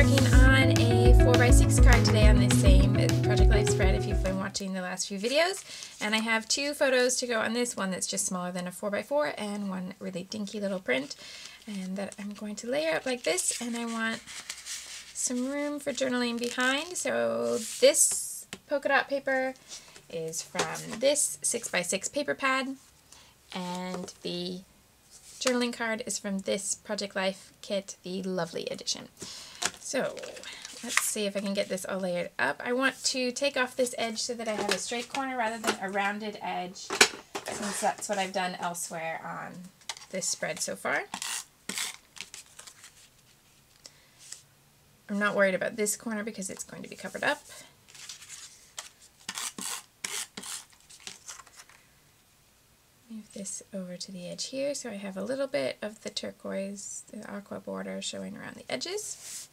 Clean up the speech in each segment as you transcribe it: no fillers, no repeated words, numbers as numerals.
working on a 4x6 card today on this same Project Life spread if you've been watching the last few videos. And I have two photos to go on this, one that's just smaller than a 4x4 and one really dinky little print. And that I'm going to layer out like this, and I want some room for journaling behind. So this polka dot paper is from this 6x6 paper pad, and the journaling card is from this Project Life kit, the Lovely edition. So let's see if I can get this all layered up. I want to take off this edge so that I have a straight corner rather than a rounded edge, since that's what I've done elsewhere on this spread so far. I'm not worried about this corner because it's going to be covered up. Move this over to the edge here so I have a little bit of the turquoise, the aqua border showing around the edges.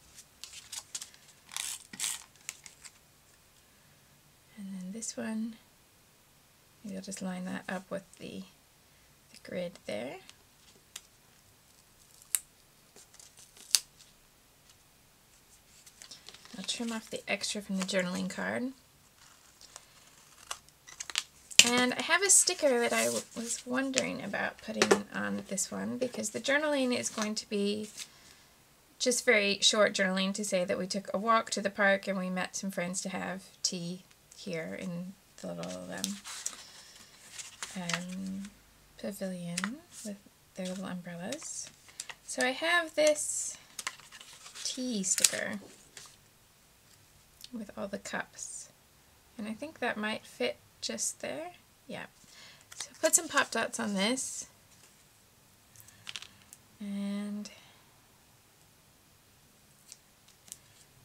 And then this one, maybe I'll just line that up with the grid there. I'll trim off the extra from the journaling card. And I have a sticker that I was wondering about putting on this one, because the journaling is going to be just very short journaling to say that we took a walk to the park and we met some friends to have tea here in the little pavilion with their little umbrellas. So I have this tea sticker with all the cups, and I think that might fit just there. Yeah. So put some pop dots on this, and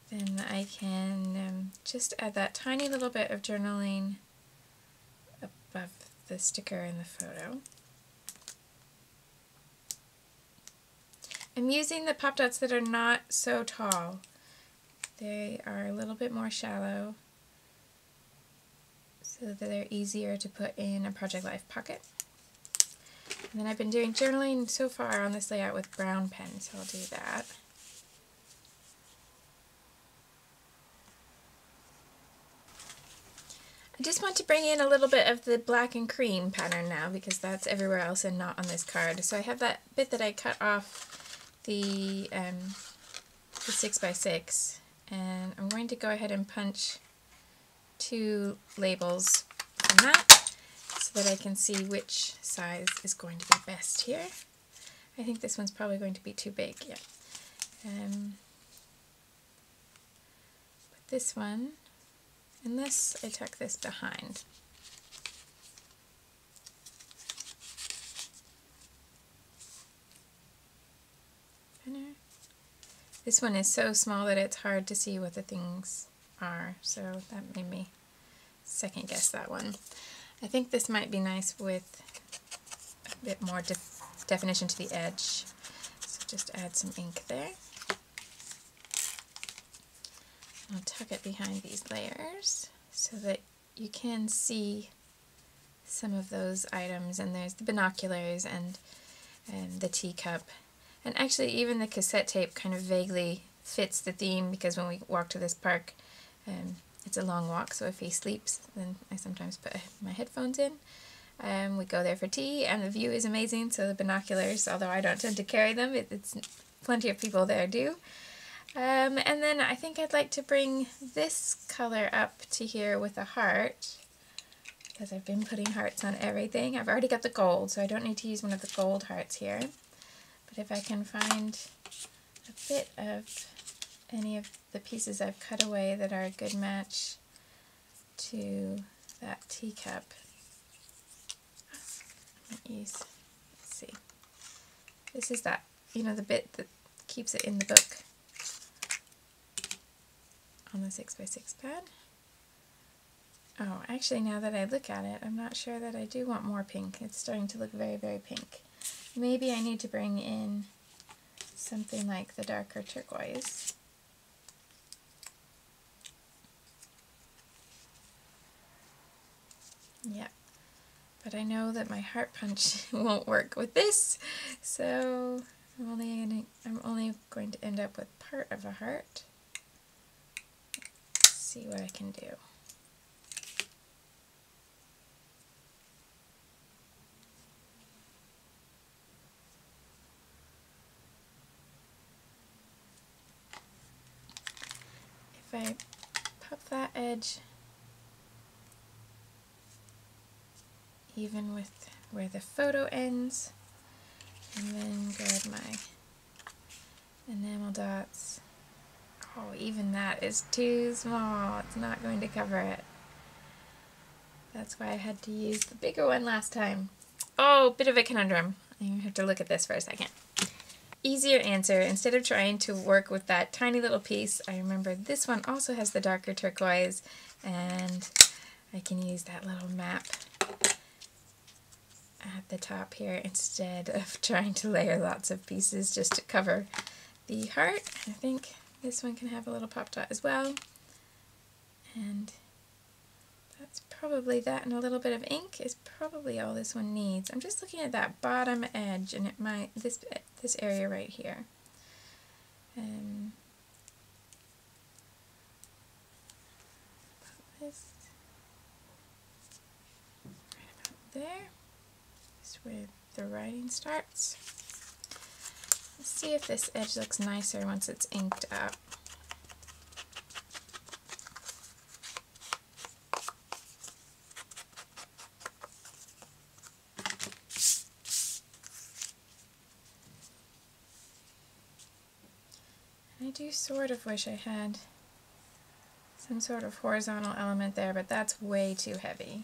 then I can just add that tiny little bit of journaling above the sticker in the photo. I'm using the pop dots that are not so tall. They are a little bit more shallow, so that they're easier to put in a Project Life pocket. And then I've been doing journaling so far on this layout with brown pen, so I'll do that. I just want to bring in a little bit of the black and cream pattern now, because that's everywhere else and not on this card. So I have that bit that I cut off the 6x6, and I'm going to go ahead and punch two labels from that so that I can see which size is going to be best here. I think this one's probably going to be too big. Yeah. But this one, unless I tuck this behind. This one is so small that it's hard to see what the things are, so that made me second guess that one. I think this might be nice with a bit more definition to the edge, so just add some ink there. I'll tuck it behind these layers so that you can see some of those items, and there's the binoculars and the teacup. And actually even the cassette tape kind of vaguely fits the theme, because when we walk to this park, it's a long walk, so if he sleeps, then I sometimes put my headphones in. We go there for tea, and the view is amazing, so the binoculars, although I don't tend to carry them, it's plenty of people there do. And then I think I'd like to bring this color up to here with a heart, because I've been putting hearts on everything. I've already got the gold, so I don't need to use one of the gold hearts here. But if I can find a bit of any of the pieces I've cut away that are a good match to that teacup. Let's see. This is that, you know, the bit that keeps it in the book on the 6x6 pad. Oh, actually, now that I look at it, I'm not sure that I do want more pink. It's starting to look very, very pink. Maybe I need to bring in something like the darker turquoise. Yep, but I know that my heart punch won't work with this, so I'm only going to end up with part of a heart. see what I can do. If I pop that edge even with where the photo ends, and then grab my enamel dots. Oh, even that is too small. It's not going to cover it. That's why I had to use the bigger one last time. Oh, bit of a conundrum. I have to look at this for a second. Easier answer, instead of trying to work with that tiny little piece, I remember this one also has the darker turquoise, and I can use that little map at the top here instead of trying to layer lots of pieces just to cover the heart. I think this one can have a little pop dot as well, and that's probably that, and a little bit of ink is probably all this one needs. I'm just looking at that bottom edge, and it might, this area right here. Put this right about there. That's where the writing starts. Let's see if this edge looks nicer once it's inked up. I do sort of wish I had some sort of horizontal element there, but that's way too heavy.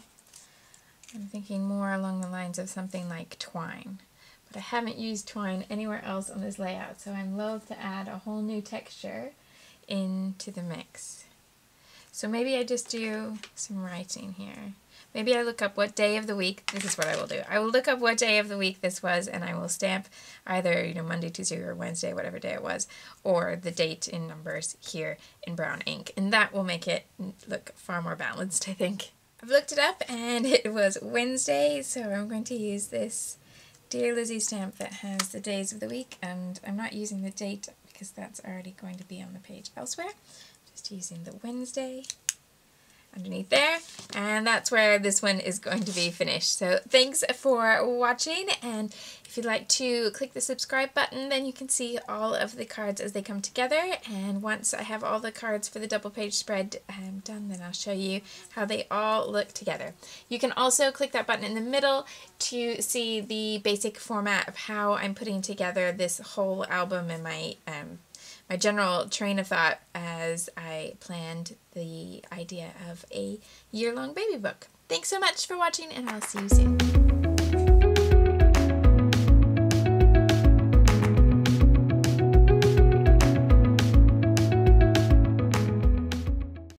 I'm thinking more along the lines of something like twine, but I haven't used twine anywhere else on this layout, so I'm loath to add a whole new texture into the mix. So maybe I just do some writing here. Maybe I look up what day of the week, this is what I will do. I will look up what day of the week this was, and I will stamp either, Monday, Tuesday, or Wednesday, whatever day it was, or the date in numbers here in brown ink. And that will make it look far more balanced, I think. I've looked it up, and it was Wednesday, so I'm going to use this Dear Lizzie stamp that has the days of the week, and I'm not using the date because that's already going to be on the page elsewhere. Just using the Wednesday underneath there, and that's where this one is going to be finished. So thanks for watching, and if you'd like to click the subscribe button, then you can see all of the cards as they come together, and once I have all the cards for the double page spread done, then I'll show you how they all look together. You can also click that button in the middle to see the basic format of how I'm putting together this whole album and my general train of thought as I planned the idea of a year-long baby book. Thanks so much for watching, and I'll see you soon.